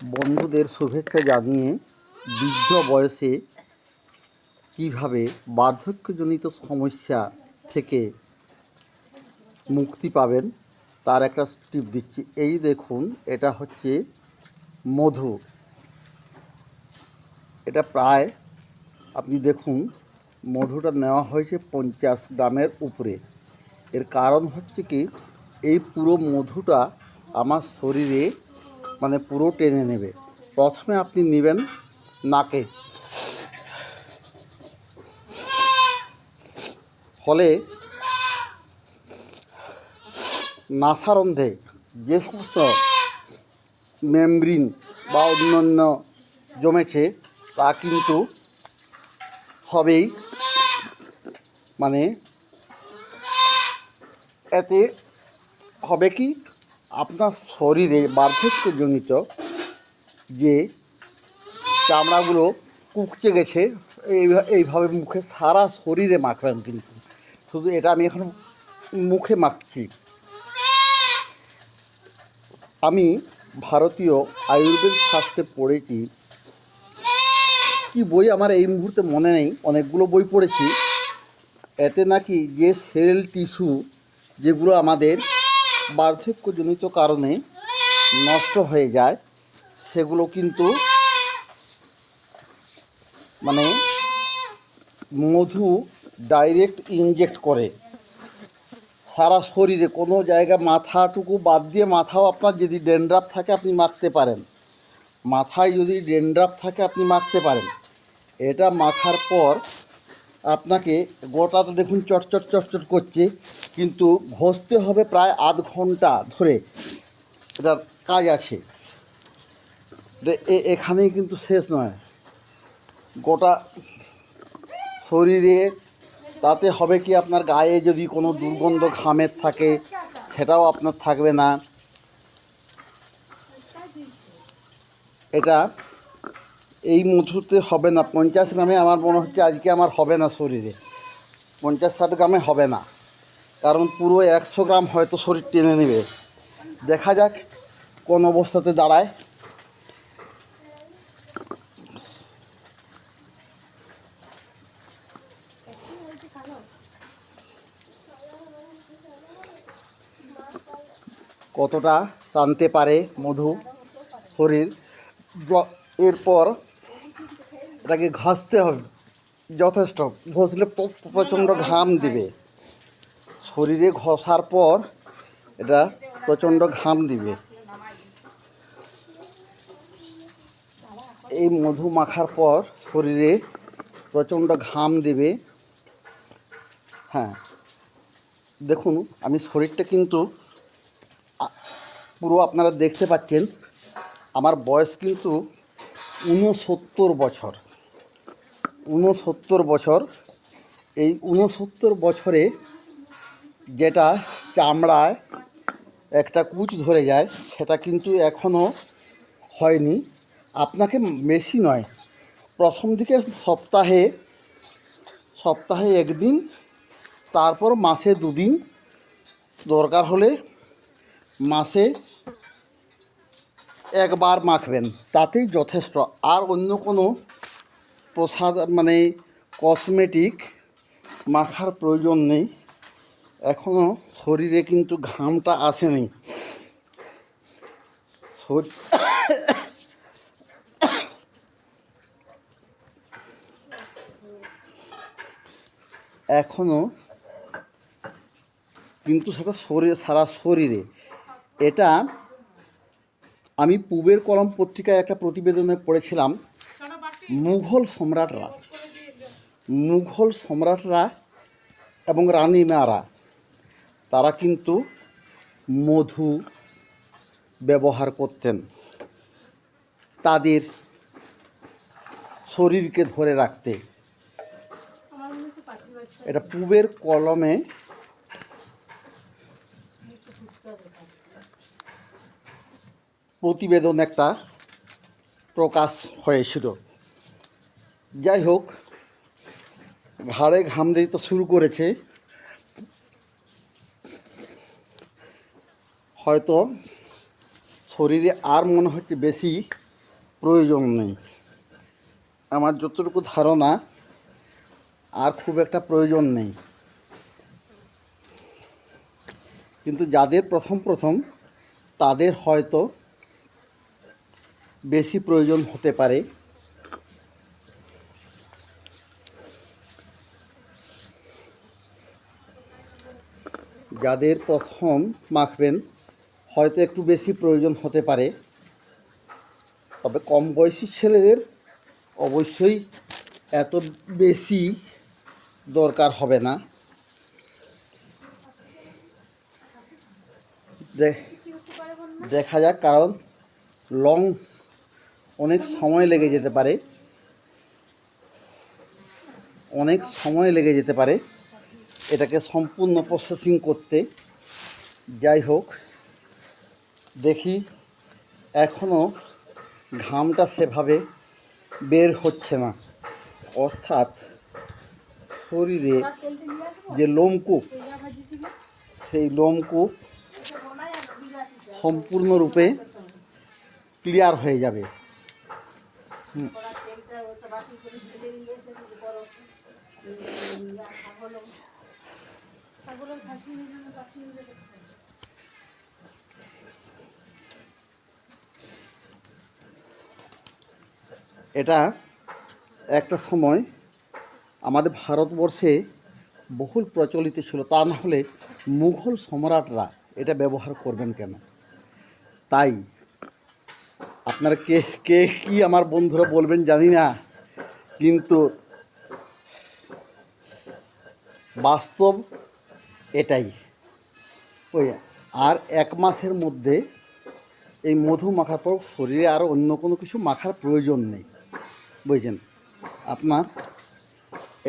বন্ধুদের শুভেচ্ছা জানিয়ে বৃদ্ধ বয়সে কীভাবে বার্ধক্যজনিত সমস্যা থেকে মুক্তি পাবেন তার একটা টিপ দিচ্ছি। এই দেখুন, এটা হচ্ছে মধু। এটা প্রায় আপনি দেখুন, মধুটা নেওয়া হয়েছে 50 গ্রামের উপরে। এর কারণ হচ্ছে কি, এই পুরো মধুটা আমার শরীরে পুরো টেনে নেবে। প্রথমে আপনি নেবেন নাকে, ফলে নাসারন্ধ্রে যে সমস্ত মেমব্রেন বা অন্যান্য জমেছে তা কিন্তু সবেই এতে হবে কি, আপনার শরীরে বার্ধক্যজনিত যে চামড়াগুলো কুঁকচে গেছে এইভাবে মুখে সারা শরীরে মাখবেন। কিন্তু শুধু এটা আমি এখন মুখে মাখছি। আমি ভারতীয় আয়ুর্বেদ শাস্ত্রে পড়েছি, কি বই আমার এই মুহূর্তে মনে নেই, অনেকগুলো বই পড়েছি। এতে নাকি যে সেল টিস্যু যেগুলো আমাদের বার্ধক্যজনিত কারণে নষ্ট হয়ে যায়, সেগুলো কিন্তু মধু ডাইরেক্ট ইনজেক্ট করে সারা শরীরে, কোনো জায়গা মাথাটুকু বাদ দিয়ে, মাথাও আপনার যদি ড্যান্ড্রাফ থাকে আপনি মাখতে পারেন, মাথায় যদি ড্যান্ড্রাফ থাকে আপনি মাখতে পারেন। এটা মাখার পর আপনাকে গোটাটা দেখুন চটচট চটচট করছে, কিন্তু ঘষতে হবে প্রায় আধ ঘন্টা ধরে। এটার কাজ আছে, এখানেই কিন্তু শেষ নয়। গোটা শরীরে তাতে হবে কি, আপনার গায়ে যদি কোনো দুর্গন্ধ ঘামের থাকে সেটাও আপনার থাকবে না। এটা এই মধুতে হবে না। 50 গ্রামে আমার মনে হচ্ছে আজকে আমার হবে না শরীরে, 50-60 গ্রামে হবে না, কারণ পুরো 100 গ্রাম হয়তো শরীর টেনে নেবে। দেখা যাক কোন অবস্থাতে দাঁড়ায়। কতটা টানতে পারে মধু শরীর। এরপর এটাকে ঘষতে হবে যথেষ্ট, ঘষলে প্রচণ্ড ঘাম দিবে। শরীরে ঘষার পর এটা প্রচণ্ড ঘাম দিবে। এই মধু মাখার পর শরীরে প্রচণ্ড ঘাম দেবে। হ্যাঁ, দেখুন আমি শরীরটা কিন্তু পুরো আপনারা দেখতে পাচ্ছেন। আমার বয়স কিন্তু 69 বছর। 69 বছর। এই 69 বছরে যেটা চামড়ায় একটা কুচ ধরে যায়, সেটা কিন্তু এখনও হয়নি। আপনাকে বেশি নয়, প্রথম দিকে সপ্তাহে একদিন, তারপর মাসে 2 দিন, দরকার হলে মাসে একবার মাখবেন, তাতেই যথেষ্ট। আর অন্য কোনো প্রসাদ কসমেটিক মাখার প্রয়োজন নেই। এখনও শরীরে কিন্তু ঘামটা আসেনি। এখনও কিন্তু সেটা সারা শরীরে। এটা আমি পূবের কলম পত্রিকায় একটা প্রতিবেদনে পড়েছিলাম। মুঘল সম্রাটরা এবং রানীমারা, তারা কিন্তু মধু ব্যবহার করতেন তাদের শরীরকে ধরে রাখতে। এটা পূবের কলমে প্রতিবেদন একটা প্রকাশ হয়েছিল। যাই হোক, ঘাড়ে ঘাম দিতে শুরু করেছে, হয়তো শরীরে আর মনে হচ্ছে বেশি প্রয়োজন নেই। আমার যতটুকু ধারণা আর খুব একটা প্রয়োজন নেই। কিন্তু যাদের প্রথম প্রথম তাদের হয়তো বেশি প্রয়োজন হতে পারে। যাদের প্রথম মাখবেন হয়তো একটু বেশি প্রয়োজন হতে পারে, তবে কম বয়সী ছেলেদের অবশ্যই এত বেশি দরকার হবে না। দেখা যাক, কারণ লং অনেক সময় লেগে যেতে পারে, এটাকে সম্পূর্ণ প্রসেসিং করতে। যাই হোক, দেখি এখনও ঘামটা সেভাবে বের হচ্ছে না, অর্থাৎ শরীরে যে লোমকূপ, সেই লোমকূপ সম্পূর্ণরূপে ক্লিয়ার হয়ে যাবে। এটা একটা সময় আমাদের ভারতবর্ষে বহুল প্রচলিত ছিল, তা না হলে মুঘল সম্রাটরা এটা ব্যবহার করবেন কেন? তাই আপনারা কে কে কি আমার বন্ধুরা বলবেন জানি না, কিন্তু বাস্তব এটাই। ওই আর 1 মাসের মধ্যে এই মধু মাখার পর শরীরে আর অন্য কোনো কিছু মাখার প্রয়োজন নেই, বুঝছেন? আপনার